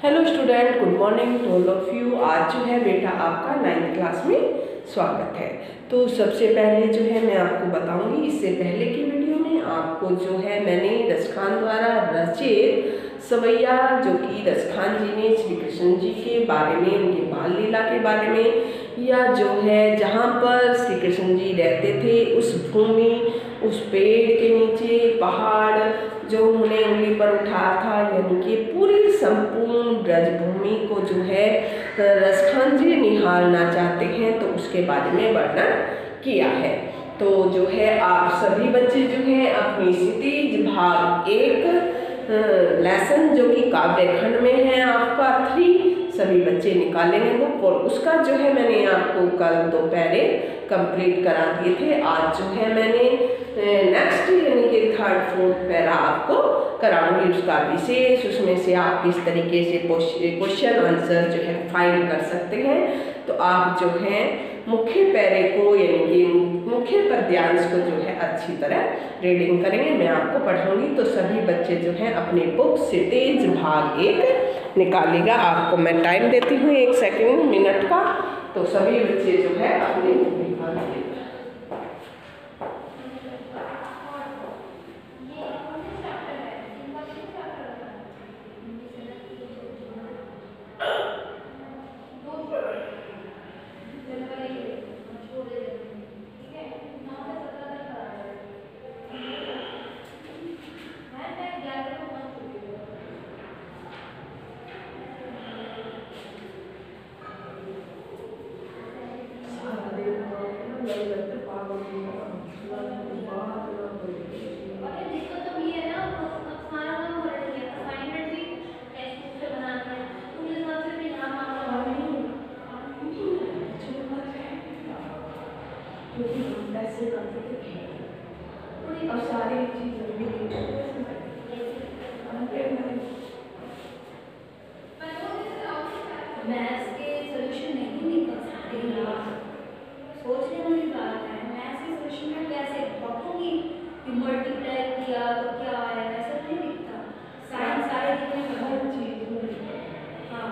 Hello student, good morning to all of you. आज जो है बेटा आपका 9th क्लास में स्वागत है। तो सबसे पहले जो है मैं आपको बताऊंगी, इससे पहले की वीडियो में आपको जो है मैंने रसखान द्वारा रचित सवैया, जो कि रसखान जी ने श्री कृष्ण जी के बारे में, उनके बाल लीला के बारे में, या जो है जहाँ पर श्री कृष्ण जी रहते थे उस भूमि, उस पेड़ के नीचे पहाड़ जो उन्हें उंगली पर उठाया था, यानी कि पूरी संपूर्ण ब्रजभूमि को जो है रसखान जी निहारना चाहते हैं, तो उसके बारे में वर्णन किया है। तो जो है आप सभी बच्चे जो हैं अपनी क्षितिज भाग 1 लेसन जो कि काव्य खंड में है आपका 3, सभी बच्चे निकालेंगे बुक, और उसका जो है मैंने आपको कल दोपहर कंप्लीट करा दिए थे। आज जो है मैंने नेक्स्ट यानी कि 3rd 4th पैरा आपको कराऊंगी, उसका विशेष, उसमें से आप किस तरीके से क्वेश्चन आंसर जो है फाइंड कर सकते हैं। तो आप जो है मुख्य पैरे को यानी कि मुख्य पद्यांश को जो है अच्छी तरह रीडिंग करेंगे, मैं आपको पढ़ाऊंगी। तो सभी बच्चे जो हैं अपने बुक से तेज भाग 1 निकालेगा। आपको मैं टाइम देती हूँ 1 सेकंड मिनट का, तो सभी बच्चे जो है अपने बुक निकालेंगे। और सारी चीजें मैथ्स के सॉल्यूशन नहीं निकल सकते यार, सोचने वाली बात है। मैथ्स के सॉल्यूशन में कैसे बताऊंगी कि मल्टीप्लाई किया तो क्या आया, ऐसा नहीं दिखता। साइन सारे दिखने में हर चीज हाँ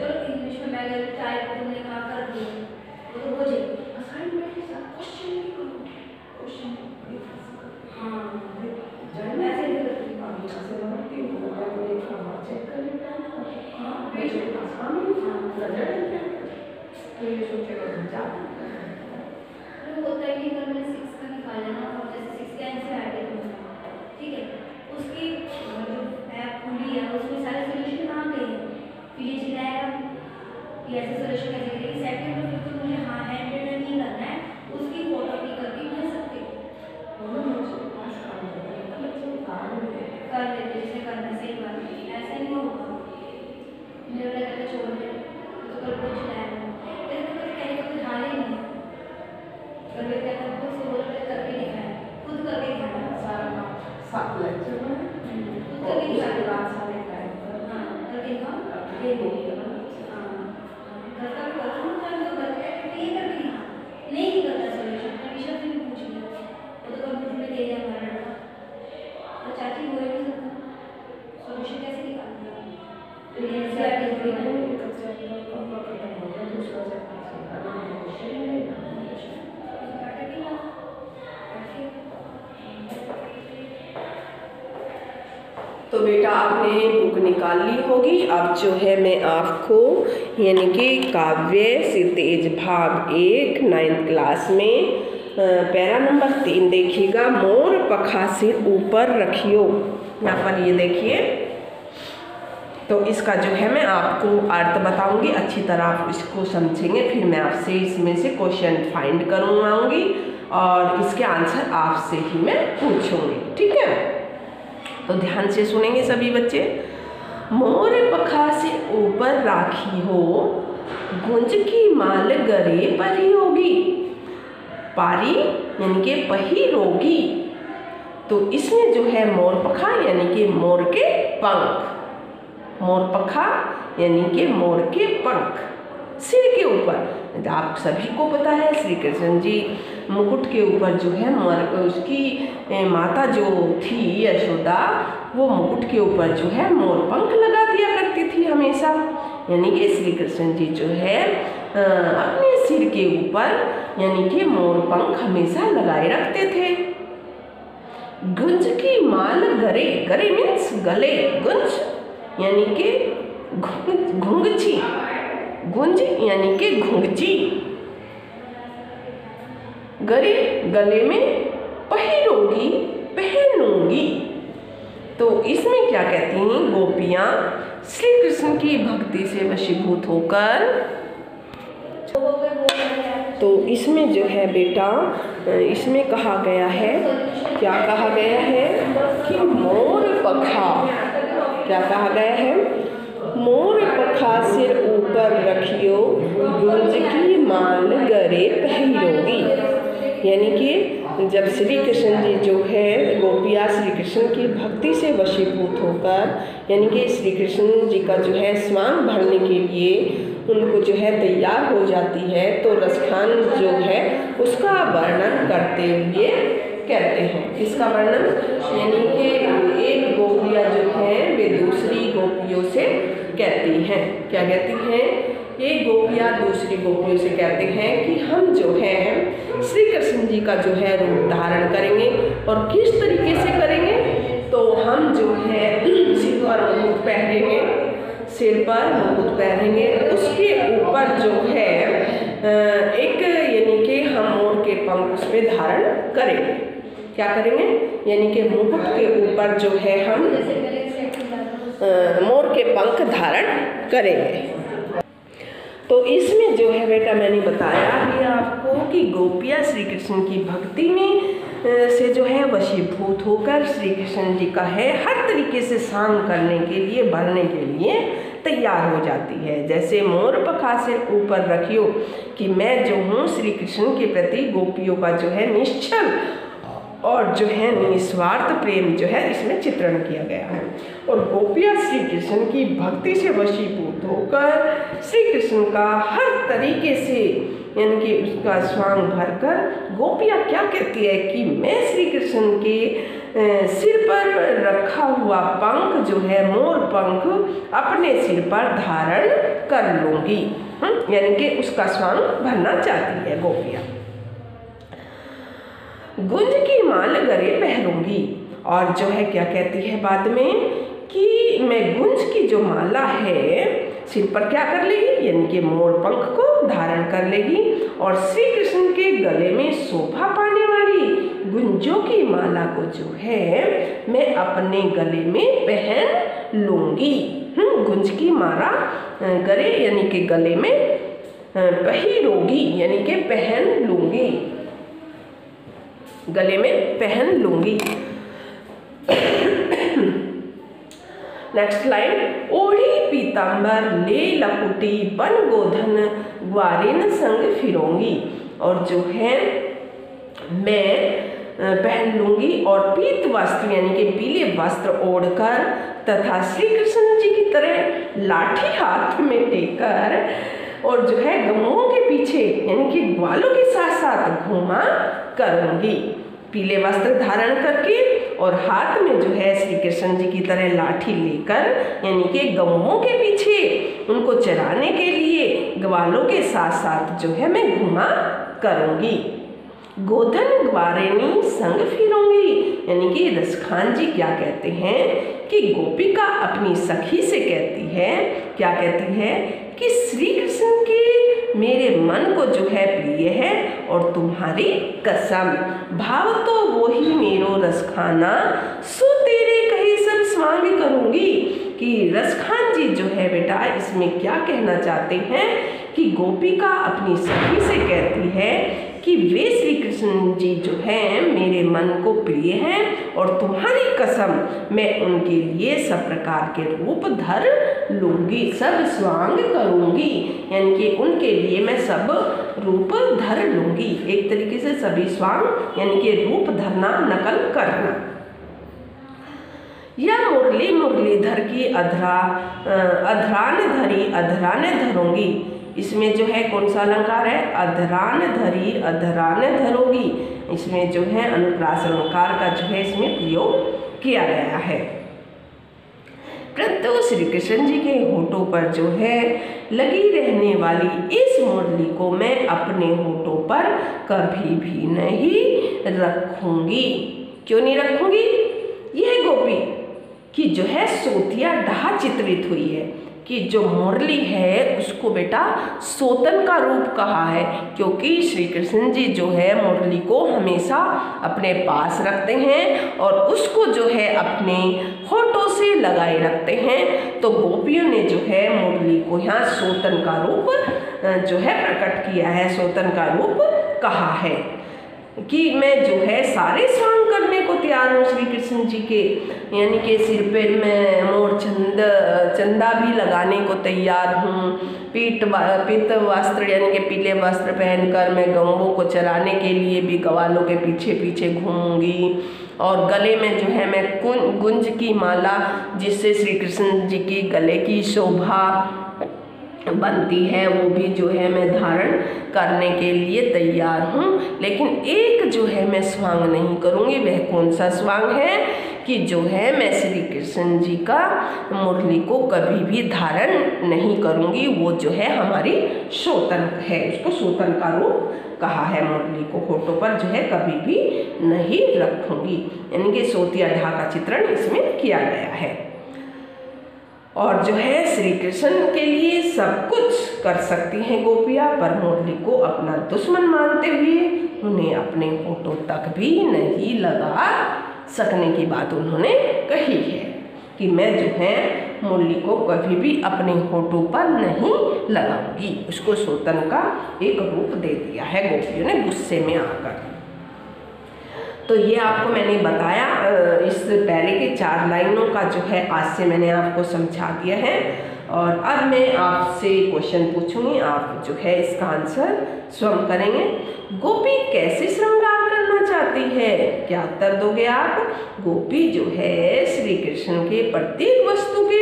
चलो इंग्लिश में मैं अगर टाइप तुमने कहा कर दिया वो तो हो जाएगी। असाइनमेंट के साथ क्वेश्चन नहीं करो, क्वेश्चन हाँ जब ऐसे नहीं करती पानी से बनती हूँ, अगर मुझे खाना चेक कर लेता है हाँ मुझे आसान है तो ये सोचेगा जा होता ही नहीं। कल मैंने 6 का निकाला ना, और जैसे 6 का आंसर आ गया तुम्हारा, ठीक है, उसकी जो ऐप खुली है उसमें सारे सॉल्यूशन कहाँ गए हैं, फिर ये चिल्लाएगा कि ऐसे सॉल्यूशन कैसे करेंगे। सेकंड में फिर तो मुझे हाँ हैंड रिटन नहीं करना है, उसकी फोटो भी करके भेज सकते हो, कर लेते जिसे करना। सही बात है, ऐसा नहीं होगा मेरे वाला कहते छोड़ दे तो कल को चिल्लाएगा, तेरे को कभी कहने का कोई हाल ही नहीं है। कभी कहता है खुद से बोल रहे करके दिखाया, खुद करके दिखाया सारा काम, 7 लेक्चर में खुद करके दिखाया सारे टाइम पर हाँ करके दिखाओ ये बोलिए हाँ घर का भी करो ना, तो घर का एक्टिविटी ये करके दिखा नहीं करता सॉल्यूशन। हमेशा से भी पूछ लिया वो तो कंप्यूटर में दे दिया हमारा लड़का, और चाची हो ही नहीं सकता सॉल्यूशन कैसे निकालना है। तो बेटा आपने बुक निकाल ली होगी। अब जो है मैं आपको यानी कि काव्य से तेज भाग 1 9th क्लास में पैरा नंबर 3 देखिएगा। मोर पखा से ऊपर रखियो, यहाँ पर ये देखिए। तो इसका जो है मैं आपको अर्थ बताऊंगी, अच्छी तरह आप इसको समझेंगे, फिर मैं आपसे इसमें से क्वेश्चन फाइंड करूँगी और इसके आंसर आपसे ही मैं पूछूंगी, ठीक है। तो ध्यान से सुनेंगे सभी बच्चे। मोर पखा से ऊपर राखी हो, गुंज की माल गरे परी होगी। पारी यानी कि पही रोगी। तो इसमें जो है मोर पखा यानी कि मोर के पंख, मोर पखा यानी कि मोर के पंख सिर के ऊपर। आप सभी को पता है श्री कृष्ण जी मुकुट के ऊपर जो है उसकी माता जो थी यशोदा, वो मुकुट के ऊपर जो है मोर पंख लगा दिया करती थी हमेशा। यानी कि श्री कृष्ण जी जो है अपने सिर के ऊपर यानी कि मोर पंख हमेशा लगाए रखते थे। गुंज की माल गरे, गरे मीन्स गले, गुंज यानी कि घुंघची, गुंज यानी कि घुंघची, गरे गले में, पहिरोगी पहनूंगी। तो इसमें क्या कहती हैं गोपियाँ श्री कृष्ण की भक्ति से वशीभूत होकर, तो इसमें जो है बेटा इसमें कहा गया है, क्या कहा गया है कि मोर पखा, क्या कहा गया है, मोर पखा सिर ऊपर रखियो, गुंज की माल गरे पहिरोगी। यानी कि जब श्री कृष्ण जी जो है गोपियाँ श्री कृष्ण की भक्ति से वशीभूत होकर यानी कि श्री कृष्ण जी का जो है स्वांग भरने के लिए उनको जो है तैयार हो जाती है, तो रसखान जो है उसका वर्णन करते हुए कहते हैं। इसका वर्णन यानी कि एक गोपियाँ जो है वे दूसरी गोपियों से कहती हैं, क्या कहती हैं, एक गोपियाँ दूसरी गोपियों से कहते हैं कि हम जो है श्री कृष्ण जी का जो है रूप धारण करेंगे। और किस तरीके से करेंगे, तो हम जो है सिर पर मुकुट पहनेंगे, सिर पर मुकुट पहनेंगे, उसके ऊपर जो है एक यानी कि हम मोर के पंख उस पर धारण करेंगे। क्या करेंगे, यानी कि मुकुट के ऊपर जो है हम मोर के पंख धारण करेंगे। तो इसमें जो है बेटा मैंने बताया भी आपको कि गोपियाँ श्री कृष्ण की भक्ति में से जो है वशीभूत होकर श्री कृष्ण जी का है हर तरीके से सांग करने के लिए, भरने के लिए तैयार हो जाती है। जैसे मोर पखा सिर ऊपर रखियो, कि मैं जो हूँ श्री कृष्ण के प्रति गोपियों का जो है निश्चल और जो है निस्वार्थ प्रेम जो है इसमें चित्रण किया गया है। और गोपियाँ श्री कृष्ण की भक्ति से वशीभूत होकर श्री कृष्ण का हर तरीके से यानी कि उसका स्वांग भरकर गोपियाँ क्या कहती है कि मैं श्री कृष्ण के सिर पर रखा हुआ पंख जो है मोर पंख अपने सिर पर धारण कर लूँगी, यानी कि उसका स्वांग भरना चाहती है गोपियाँ। गुंज की माल गले पहनूंगी, और जो है क्या कहती है बाद में कि मैं गुंज की जो माला है सिर पर क्या कर लेगी, यानी कि मोर पंख को धारण कर लेगी, और श्री कृष्ण के गले में शोभा पाने वाली गुंजों की माला को जो है मैं अपने गले में पहन लूँगी। गुंज की माला गले यानी कि गले में पहिरोगी, यानी कि पहन लूँगी, गले में पहन लूँगी। नेक्स्ट लाइन, ओढ़ी पीताम्बर ले लकुटी बन गोधन ग्वारिन संग फिरोंगी, और जो है मैं पहन लूँगी और पीत वस्त्र यानी कि पीले वस्त्र ओढ़कर तथा श्री कृष्ण जी की तरह लाठी हाथ में लेकर और जो है गमुओं के पीछे यानी कि ग्वालों के साथ साथ घूमा करूँगी। पीले वस्त्र धारण करके और हाथ में जो है श्री कृष्ण जी की तरह लाठी लेकर यानी कि गौओं के पीछे उनको चराने के लिए ग्वालों के साथ साथ जो है मैं घुमा करूँगी। गोधन ग्वारिनी संग फिरूंगी, यानी कि रसखान जी क्या कहते हैं कि गोपिका अपनी सखी से कहती है, क्या कहती है कि श्री कृष्ण के मेरे मन को जो है प्रिय है और तुम्हारी कसम भाव तो वो ही मेरो रसखाना सो तेरे कहीं सब स्वांग करूंगी। कि रसखान जी जो है बेटा इसमें क्या कहना चाहते हैं कि गोपिका अपनी सखी से कहती है कि वे श्री कृष्ण जी जो हैं मेरे मन को प्रिय हैं और तुम्हारी कसम मैं उनके लिए सब प्रकार के रूप धर लूँगी, सब स्वांग करूँगी, यानी कि उनके लिए मैं सब रूप धर लूँगी। एक तरीके से सभी स्वांग यानी कि रूप धरना, नकल करना। या मुरली मुरलीधर की अधरान धरी अधराने धरूंगी, इसमें जो है कौन सा अलंकार है, अधरान धरी अधरान धरोगी, इसमें जो है अनुप्रास अलंकार का जो है इसमें प्रयोग किया गया है। परंतु श्री कृष्ण जी के होठों पर जो है लगी रहने वाली इस मुरली को मैं अपने होठों पर कभी भी नहीं रखूंगी। क्यों नहीं रखूंगी? यह गोपी की जो है सोतिया ढा चित्रित हुई है कि जो मुरली है उसको बेटा सोतन का रूप कहा है, क्योंकि श्री कृष्ण जी जो है मुरली को हमेशा अपने पास रखते हैं और उसको जो है अपने होठों से लगाए रखते हैं। तो गोपियों ने जो है मुरली को यहाँ सोतन का रूप जो है प्रकट किया है, सोतन का रूप कहा है कि मैं जो है सारे स्वांग करने को तैयार हूँ श्री कृष्ण जी के, यानी कि सिर पे मैं मोर चंदा भी लगाने को तैयार हूँ, पीत वस्त्र यानी कि पीले वस्त्र पहनकर मैं गौओं को चराने के लिए भी ग्वालों के पीछे पीछे घूमूंगी, और गले में जो है मैं गुंज की माला जिससे श्री कृष्ण जी की गले की शोभा बनती है वो भी जो है मैं धारण करने के लिए तैयार हूँ। लेकिन एक जो है मैं स्वांग नहीं करूँगी, वह कौन सा स्वांग है कि जो है मैं श्री कृष्ण जी का मुरली को कभी भी धारण नहीं करूँगी, वो जो है हमारी सोतन है, उसको सोतन का रूप कहा है। मुरली को होठों पर जो है कभी भी नहीं रखूँगी, यानी कि सोतिया ढा का चित्रण इसमें किया गया है। और जो है श्री कृष्ण के लिए सब कुछ कर सकती हैं गोपियाँ, पर मुरली को अपना दुश्मन मानते हुए उन्हें अपने होठों तक भी नहीं लगा सकने की बात उन्होंने कही है कि मैं जो है मुरली को कभी भी अपने होठों पर नहीं लगाऊंगी। उसको सोतन का एक रूप दे दिया है गोपियों ने गुस्से में आकर। तो ये आपको मैंने बताया, इस पहले के 4 लाइनों का जो है आज से मैंने आपको समझा दिया है। और अब मैं आपसे क्वेश्चन पूछूंगी, आप जो है इसका आंसर स्वयं करेंगे। गोपी कैसे श्रृंगार करना चाहती है? क्या उत्तर दोगे आप? गोपी जो है श्री कृष्ण के प्रत्येक वस्तु के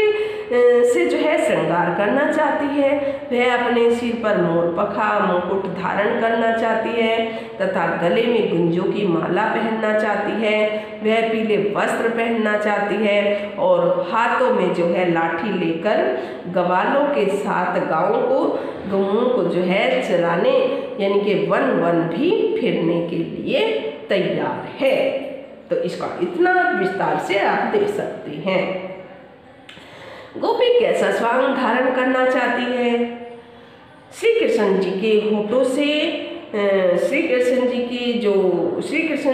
से जो है श्रृंगार करना चाहती है। वह अपने सिर पर मोरपखा मुकुट धारण करना चाहती है तथा गले में गुंजों की माला पहनना चाहती है। वह पीले वस्त्र पहनना चाहती है और हाथों में जो है लाठी लेकर ग्वालों के साथ गौओं को जो है चराने यानी कि वन वन भी फिरने के लिए तैयार है। तो इसका इतना विस्तार से आप देख सकते हैं। गोपी कैसा स्वांग धारण करना चाहती है? श्री कृष्ण जी के होठों से श्री कृष्ण जी की जो श्री कृष्ण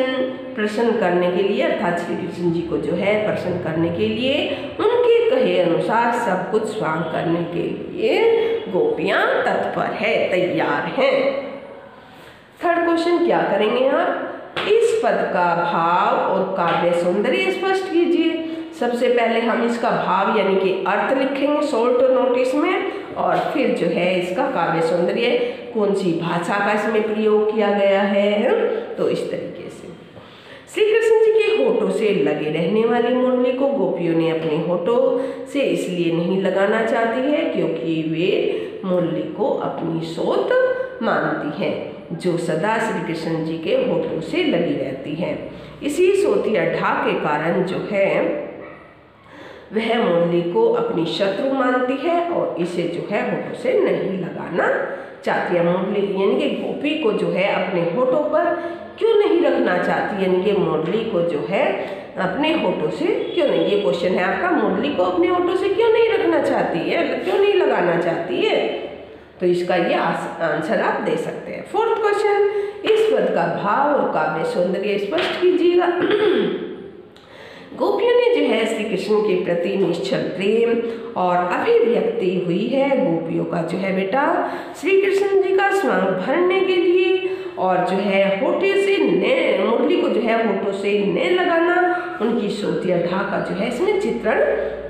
प्रसन्न करने के लिए अर्थात श्री कृष्ण जी को जो है प्रसन्न करने के लिए उनके कहे अनुसार सब कुछ स्वांग करने के लिए गोपियां तत्पर है, तैयार हैं। थर्ड क्वेश्चन क्या करेंगे आप? इस पद का भाव और काव्य सौंदर्य स्पष्ट कीजिए। सबसे पहले हम इसका भाव यानी कि अर्थ लिखेंगे शॉर्ट नोटिस में, और फिर जो है इसका काव्य सौंदर्य कौन सी भाषा का इसमें प्रयोग किया गया है। तो इस तरीके से श्री कृष्ण जी के होठों से लगे रहने वाली मुरली को गोपियों ने अपने होठों से इसलिए नहीं लगाना चाहती है क्योंकि वे मुरली को अपनी सोत मानती हैं जो सदा श्री कृष्ण जी के होठों से लगी रहती है। इसी सोतिया ढा के कारण जो है वह मुरली को अपनी शत्रु मानती है और इसे जो है होठों से नहीं लगाना चाहती है। मुरली यानी कि गोपी को जो है अपने होठों पर क्यों नहीं रखना चाहती, यानी कि मुरली को जो है अपने होठों से क्यों नहीं, ये क्वेश्चन है आपका, मुरली को अपने होठों से क्यों नहीं रखना चाहती है, क्यों नहीं लगाना चाहती है। तो इसका ये आंसर आप दे सकते हैं। फोर्थ क्वेश्चन, इस पद का भाव और काव्य सौंदर्य स्पष्ट कीजिएगा। गोपियों ने जो है श्री कृष्ण के प्रति निश्चल प्रेम और अभिव्यक्ति हुई है। गोपियों का जो है बेटा श्री कृष्ण जी का स्वांग भरने के लिए और जो है होठे से ने मुरली को जो है होठों से ने लगाना उनकी सोतिया ढा का जो है इसमें चित्रण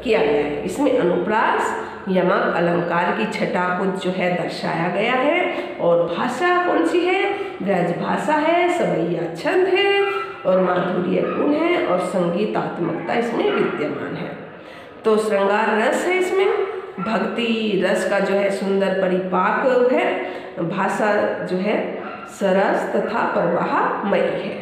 किया गया है। इसमें अनुप्रास यमक अलंकार की छटा को जो है दर्शाया गया है और भाषा कौन सी है, ब्रज भाषा है, सवैया छंद है और माधुर्य गुण है और संगीतात्मकता इसमें विद्यमान है। तो श्रृंगार रस है इसमें, भक्ति रस का जो है सुंदर परिपाक है, भाषा जो है सरस तथा प्रवाहमयी है।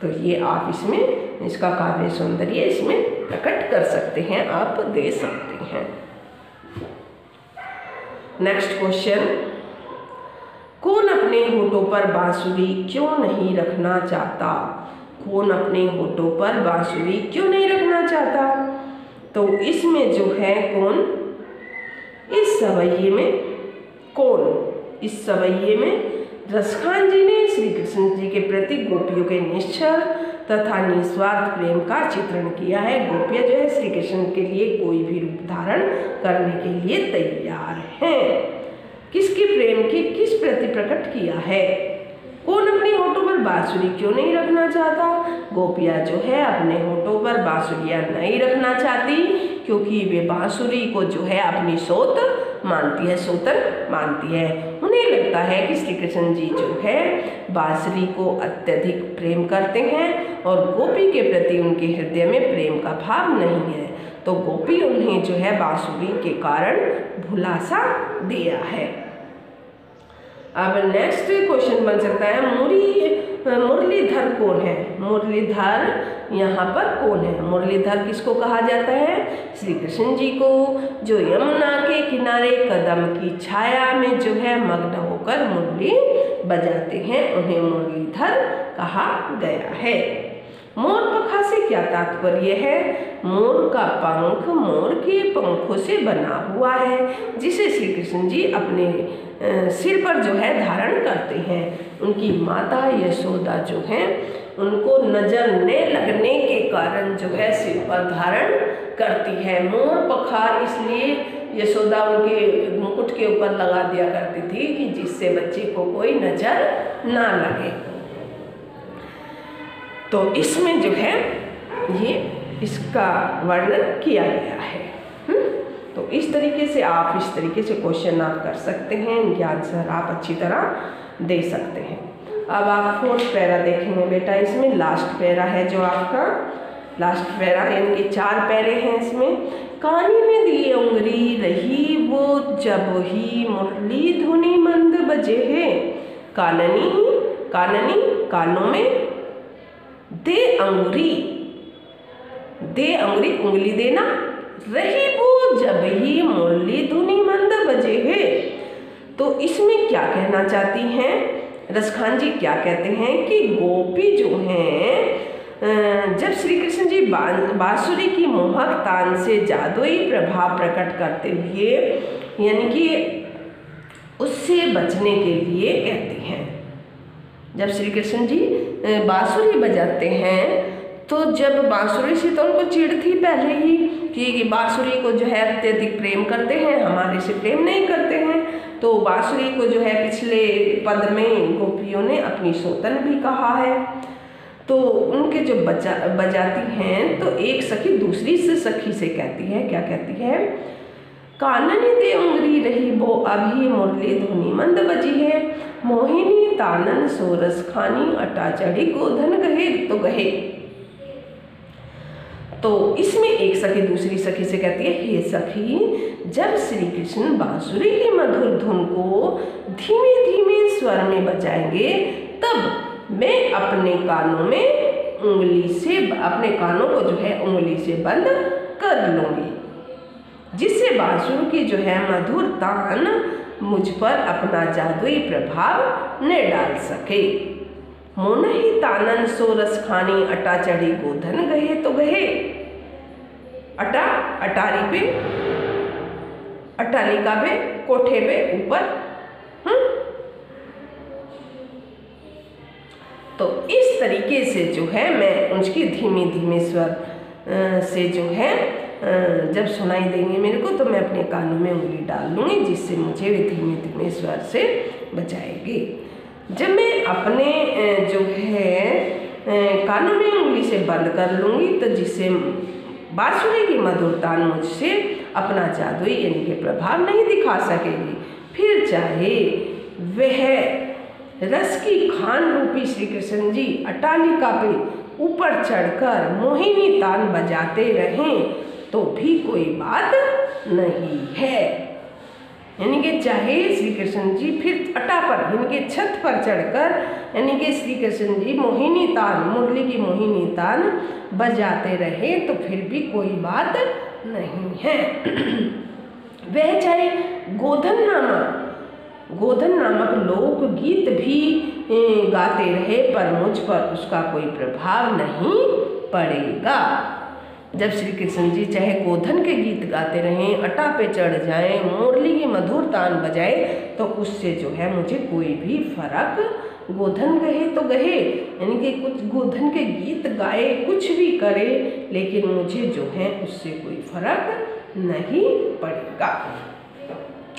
तो ये आप इसमें इसका काव्य सौंदर्य इसमें प्रकट कर सकते हैं, आप दे सकते हैं। नेक्स्ट क्वेश्चन, कौन अपने होठों पर बांसुरी क्यों नहीं रखना चाहता? कौन अपने होठों पर बांसुरी क्यों नहीं रखना चाहता? तो इसमें जो है कौन, इस सवैये में कौन, इस सवैये में रसखान जी ने श्री कृष्ण जी के प्रति गोपियों के निश्चल तथा निस्वार्थ प्रेम का चित्रण किया है। गोपियाँ जो है श्री कृष्ण के लिए कोई भी रूप धारण करने के लिए तैयार हैं। किसके प्रेम की किस प्रति प्रकट किया है? कौन अपने होठों पर बांसुरी क्यों नहीं रखना चाहता? गोपियाँ जो है अपने होठों पर बांसुरियाँ नहीं रखना चाहती क्योंकि वे बांसुरी को जो है अपनी सोत मानती है, सोतन मानती है। उन्हें लगता है कि श्री कृष्ण जी जो है बांसुरी को अत्यधिक प्रेम करते हैं और गोपी के प्रति उनके हृदय में प्रेम का भाव नहीं है, तो गोपी उन्हें जो है बांसुरी के कारण भुलासा दिया है। अब नेक्स्ट क्वेश्चन बन सकता है, मुरलीधर कौन है? मुरलीधर यहाँ पर कौन है? मुरलीधर किसको कहा जाता है? श्री कृष्ण जी को, जो यमुना के किनारे कदम की छाया में जो है मग्न होकर मुरली बजाते हैं, उन्हें मुरलीधर कहा गया है। मोर पंखा से क्या तात्पर्य है? मोर का पंख मोर के पंखों से बना हुआ है जिसे श्री कृष्ण जी अपने सिर पर जो है धारण करते हैं। उनकी माता यशोदा जो हैं उनको नजर न लगने के कारण जो है सिर पर धारण करती है। मोर पंखा इसलिए यशोदा उनके मुकुट के ऊपर लगा दिया करती थी कि जिससे बच्चे को कोई नजर ना लगे। तो इसमें जो है ये इसका वर्णन किया गया है। तो इस तरीके से आप इस तरीके से क्वेश्चन आप कर सकते हैं, इनके आंसर आप अच्छी तरह दे सकते हैं। अब आप फोर्थ पैरा देखेंगे बेटा, इसमें लास्ट पैरा है जो आपका लास्ट पैरा, इनके 4 पैरे हैं इसमें। कानी में दी उंगली रही वो जब ही मुरली धुनी मंद बजे है। काननी काननी कानों में दे अंगुरी, दे अंगुरी उंगली देना, रही वो जब ही मुरली धुनी मंद बजे है। तो इसमें क्या कहना चाहती हैं रसखान जी? क्या कहते हैं कि गोपी जो हैं जब श्री कृष्ण जी बांसुरी की मोहक तान से जादुई प्रभाव प्रकट करते हुए यानी कि उससे बचने के लिए कहती हैं। जब श्री कृष्ण जी बांसुरी बजाते हैं तो जब बांसुरी से तो उनको चिढ़ थी पहले ही कि बांसुरी को जो है अत्यधिक प्रेम करते हैं, हमारे से प्रेम नहीं करते हैं। तो बांसुरी को जो है पिछले पद में गोपियों ने अपनी सोतन भी कहा है। तो उनके जो बजाती हैं तो एक सखी दूसरी से सखी से कहती है, क्या कहती है? काननी दे उंगली रही वो अभी मुरली धुनी मंद बजी है। मोहिनी तानन सोरस खानी अटा चढ़ी गोधन गहे तो गहे। तो इसमें एक सखी दूसरी सखी से कहती है, हे सखी, जब श्री कृष्ण बांसुरी की मधुर धुन को धीमे धीमे स्वर में बजाएंगे तब मैं अपने कानों में उंगली से अपने कानों को जो है उंगली से बंद कर लूँगी, जिससे बांसुरी की जो है मधुर तान मुझ पर अपना जादुई प्रभाव न डाल सके। मोन ही तानन सोरस खानी अटा चढ़ी गोधन गहे तो गहे। अटा अटारी पे, अट्टालिका पे, कोठे पे ऊपर। तो इस तरीके से जो है मैं उसकी धीमे धीमे स्वर से जो है जब सुनाई देंगे मेरे को तो मैं अपने कानों में उंगली डाल लूँगी जिससे मुझे वे धीमे धीमे स्वर से बजाएगी। जब मैं अपने जो है कानों में उंगली से बंद कर लूँगी तो जिससे बांसुरी की मधुर तान मुझसे अपना जादुई यानी कि प्रभाव नहीं दिखा सकेगी। फिर चाहे वह रस की खान रूपी श्री कृष्ण जी अट्टालिका पे ऊपर चढ़कर मोहिनी तान बजाते रहें तो भी कोई बात नहीं है। यानी कि चाहे श्री कृष्ण जी फिर अटा पर यानी कि छत पर चढ़कर यानी कि श्री कृष्ण जी मोहिनी तान, मुरली की मोहिनी तान बजाते रहे तो फिर भी कोई बात नहीं है। वह चाहे गोधन नामक लोकगीत भी गाते रहे पर मुझ पर उसका कोई प्रभाव नहीं पड़ेगा। जब श्री कृष्ण जी चाहे गोधन के गीत गाते रहें, अटा पे चढ़ जाएं, मुरली की मधुर तान बजाए तो उससे जो है मुझे कोई भी फर्क, गोधन गहे तो गहे यानी कि कुछ गोधन के गीत गाए, कुछ भी करे, लेकिन मुझे जो है उससे कोई फर्क नहीं पड़ेगा।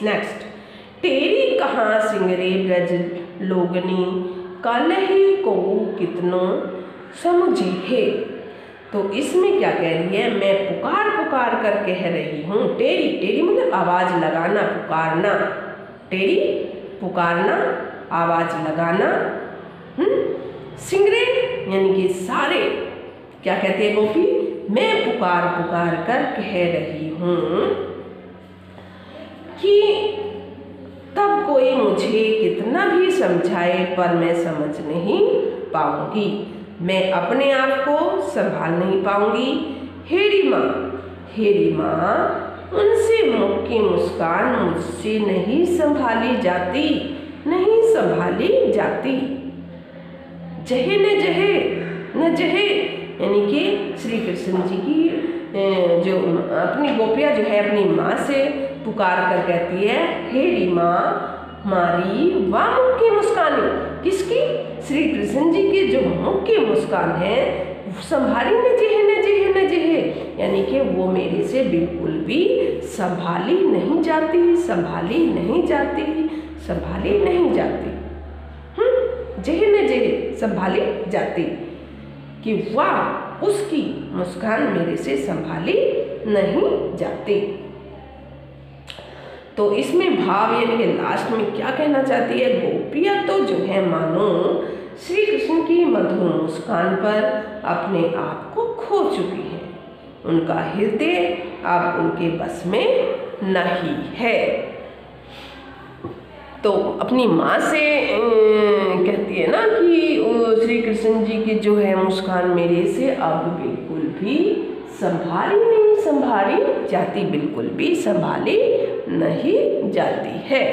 नेक्स्ट, तेरी कहाँ सिंगरे ब्रज लोगनी, कालही को कितनो समझे है। तो इसमें क्या कह रही है, मैं पुकार पुकार कर कह रही हूँ। टेरी मतलब आवाज लगाना, पुकारना, टेरी पुकारना, आवाज लगाना। सिंगरे यानी कि सारे, क्या कहते हैं गोपी, मैं पुकार पुकार कर कह रही हूँ कि तब कोई मुझे कितना भी समझाए पर मैं समझ नहीं पाऊंगी, मैं अपने आप को संभाल नहीं पाऊंगी। हेरी माँ उनसे मुख की मुस्कान मुझसे नहीं संभाली जाती। जहे न जहे यानी कि श्री कृष्ण जी की जो अपनी गोपियाँ जो है अपनी माँ से पुकार कर कहती है, हेरी माँ मारी वाह मुख की मुस्कान। किसकी? श्री कृष्ण जी के जो मुख की मुस्कान है संभाली न जेहे, यानी कि वो मेरे से बिल्कुल भी संभाली नहीं जाती। जेहे न जेहे संभाली जाती कि वाह उसकी मुस्कान मेरे से संभाली नहीं जाती। तो इसमें भाव यानी कि लास्ट में क्या कहना चाहती है, गोपियाँ तो जो है मानो श्री कृष्ण की मधुर मुस्कान पर अपने आप को खो चुकी हैं, उनका हृदय अब उनके बस में नहीं है। तो अपनी माँ से कहती है ना कि श्री कृष्ण जी की जो है मुस्कान मेरे से अब बिल्कुल भी संभाली जाती, बिल्कुल भी संभाली नहीं जाती है।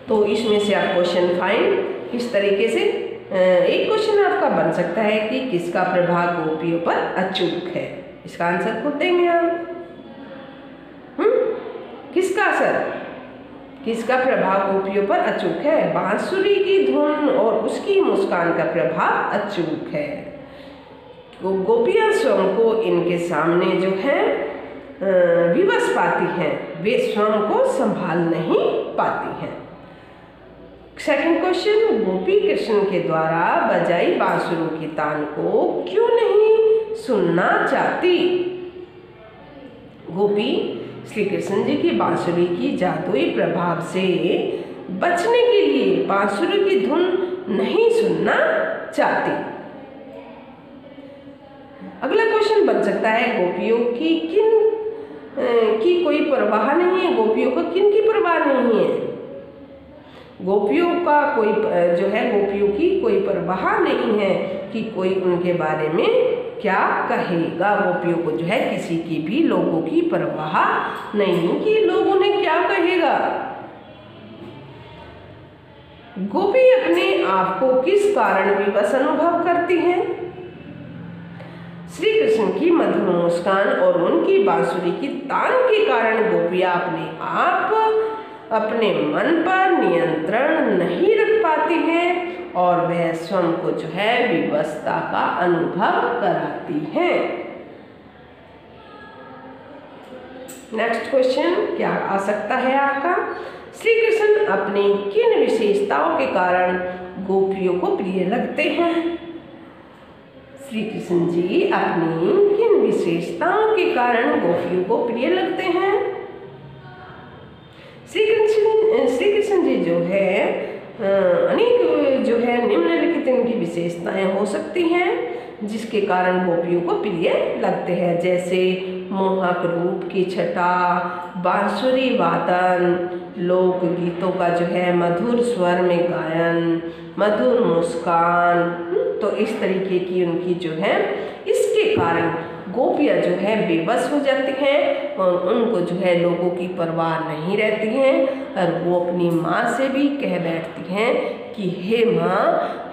तो इसमें से आप क्वेश्चन फाइंड किस तरीके से, एक क्वेश्चन आपका बन सकता है कि किसका प्रभाव गोपियों पर अचूक है। इसका आंसर खुद देंगे आप। किसका प्रभाव गोपियों पर अचूक है? बांसुरी की धुन और उसकी मुस्कान का प्रभाव अचूक है। गोपियाँ स्वयं को इनके सामने जो है विवश पाती हैं, वे स्वयं को संभाल नहीं पाती हैं। सेकंड क्वेश्चन, गोपी कृष्ण के द्वारा बजाई बांसुरी की तान को क्यों नहीं सुनना चाहती? गोपी श्री कृष्ण जी की बांसुरी की जादुई प्रभाव से बचने के लिए बांसुरी की धुन नहीं सुनना चाहती। अगला क्वेश्चन बन सकता है, गोपियों की कोई परवाह नहीं है। गोपियों को किन की परवाह नहीं है? गोपियों की कोई परवाह नहीं है कि कोई उनके बारे में क्या कहेगा। गोपियों को जो है किसी की भी लोगों की परवाह नहीं कि लोग उन्हें क्या कहेगा। गोपी अपने आप को किस कारण विवश अनुभव करती हैं? श्री कृष्ण की मधुर मुस्कान और उनकी बांसुरी की तान के कारण गोपियाँ अपने आप अपने मन पर नियंत्रण नहीं रख पाती हैं और वह स्वयं को जो है विवशता का अनुभव कराती हैं। नेक्स्ट क्वेश्चन क्या आ सकता है आपका, श्री कृष्ण अपनी किन विशेषताओं के कारण गोपियों को प्रिय लगते हैं? श्री कृष्ण जी अपनी किन विशेषताओं के कारण गोपियों को प्रिय लगते हैं? श्री कृष्ण जी जो है अनेक जो है निम्नलिखित इनकी विशेषताएं हो सकती हैं। जिसके कारण गोपियों को प्रिय लगते हैं, जैसे मोहक रूप की छटा, बांसुरी वादन, लोक गीतों का जो है मधुर स्वर में गायन, मधुर मुस्कान। तो इस तरीके की उनकी जो है, इसके कारण गोपियाँ जो है बेबस हो जाती हैं और उनको जो है लोगों की परवाह नहीं रहती हैं और वो अपनी माँ से भी कह बैठती हैं कि हे माँ,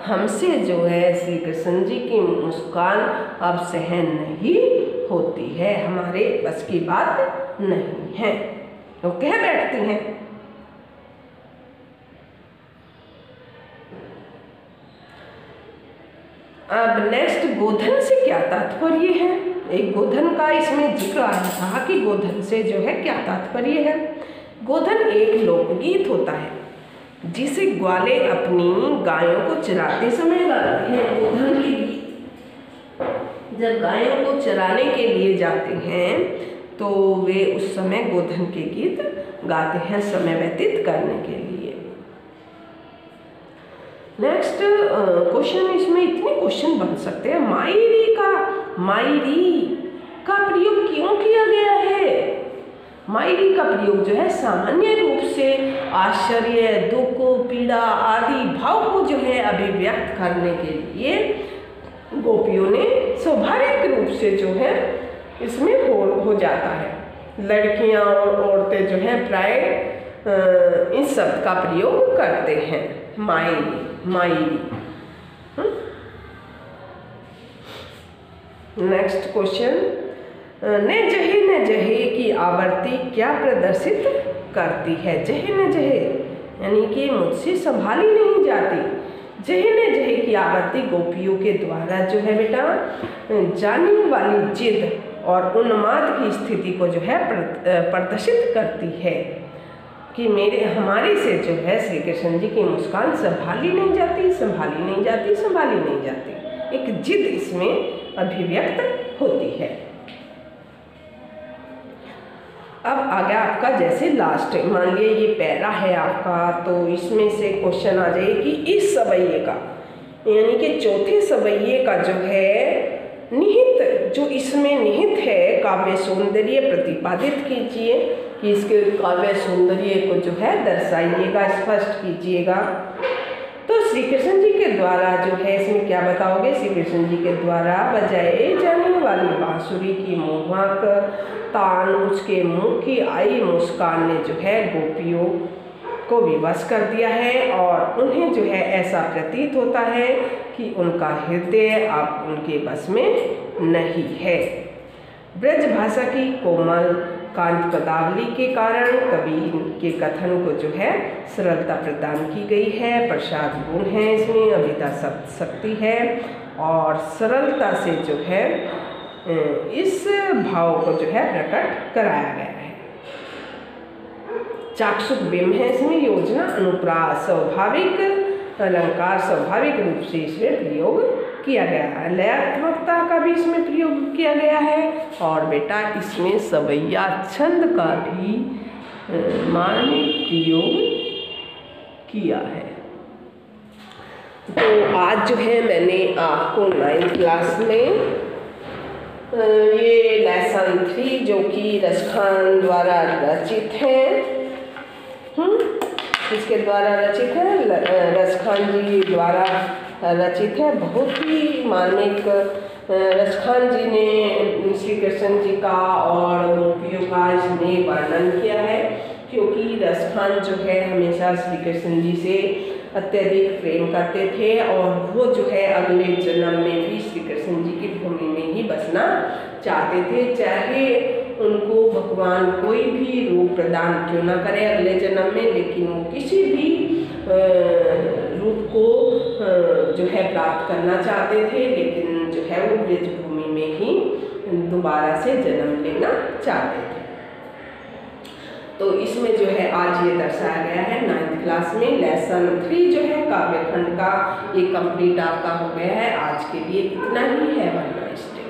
हमसे जो है श्री कृष्ण जी की मुस्कान अब सहन नहीं होती है, हमारे बस की बात नहीं है, तो कह बैठती हैं। अब नेक्स्ट, गोधन से क्या तात्पर्य है? एक गोधन का इसमें जिक्र आया था कि गोधन से जो है क्या तात्पर्य है। गोधन एक लोकगीत होता है जिसे ग्वाले अपनी गायों को चराते समय गाते हैं। गोधन के गीत जब गायों को चराने के लिए जाते हैं तो वे उस समय गोधन के गीत गाते हैं समय व्यतीत करने के लिए। नेक्स्ट क्वेश्चन, इसमें इतने क्वेश्चन बन सकते हैं। मायरी का प्रयोग क्यों किया गया है? मायरी का प्रयोग जो है सामान्य रूप से आश्चर्य, दुख, पीड़ा आदि भाव को जो है अभिव्यक्त करने के लिए गोपियों ने स्वाभाविक रूप से जो है इसमें हो जाता है। लड़कियां और औरतें जो है प्राय इस शब्द का प्रयोग करते हैं, मायरी। नेक्स्ट क्वेश्चन, न जहे की आवृत्ति क्या प्रदर्शित करती है? जहे न जहे यानी कि मुझसे संभाली नहीं जाती। जहे न जहे की आवृत्ति गोपियों के द्वारा जो है बेटा जाने वाली जिद और उन्माद की स्थिति को जो है प्रदर्शित करती है कि हमारे से जो है श्री कृष्ण जी की मुस्कान संभाली नहीं जाती, संभाली नहीं जाती, संभाली नहीं जाती। एक जिद इसमें अभिव्यक्त होती है। अब आ गया आपका जैसे लास्ट, मान लिया ये पैरा है आपका, तो इसमें से क्वेश्चन आ जाए कि इस सवैये का यानी कि चौथे सवैये का जो है निहित, जो इसमें निहित है काव्य सौंदर्य प्रतिपादित कीजिए, कि इसके काव्य सौंदर्य को जो है दर्शाइएगा, स्पष्ट कीजिएगा। तो श्री कृष्ण जी के द्वारा जो है इसमें क्या बताओगे? श्री कृष्ण जी के द्वारा बजाए जाने वाली बांसुरी की मोहक तान, उसके मुंह की आई मुस्कान ने जो है गोपियों को विवश कर दिया है और उन्हें जो है ऐसा प्रतीत होता है कि उनका हृदय अब उनके बस में नहीं है। ब्रज भाषा की कोमल कांत पदावली के कारण कवि के कथन को जो है सरलता प्रदान की गई है, प्रसाद गुण है इसमें, अभिधा शक्ति है और सरलता से जो है इस भाव को जो है प्रकट कराया गया है। चाक्षुष बिंब है इसमें, योजना अनुप्रास स्वाभाविक अलंकार स्वाभाविक रूप से इसमें प्रयोग किया गया है। लयात्मकता का भी इसमें प्रयोग किया गया है और बेटा इसमें सवैया छंद का भी मार्मिक प्रयोग किया है। तो आज जो है मैंने आपको 9th क्लास में ये लेसन 3 जो कि रसखान द्वारा रचित है, इसके द्वारा रचित है, रसखान जी द्वारा रचित है। बहुत ही मार्मिक रसखान जी ने श्री कृष्ण जी का और गोपियों का इसमें वर्णन किया है, क्योंकि रसखान जो है हमेशा श्री कृष्ण जी से अत्यधिक प्रेम करते थे और वो जो है अगले जन्म में भी श्री कृष्ण जी की भूमि में ही बसना चाहते थे, चाहे उनको भगवान कोई भी रूप प्रदान क्यों ना करे अगले जन्म में, लेकिन वो किसी भी रूप को जो है प्राप्त करना चाहते थे, लेकिन जो है वो ब्रज भूमि में ही दोबारा से जन्म लेना चाहते थे। तो इसमें जो है आज ये दर्शाया गया है 9th क्लास में लेसन 3 जो है काव्यखंड का ये कंप्लीट आपका हो गया है। आज के लिए इतना ही है। Have a nice day.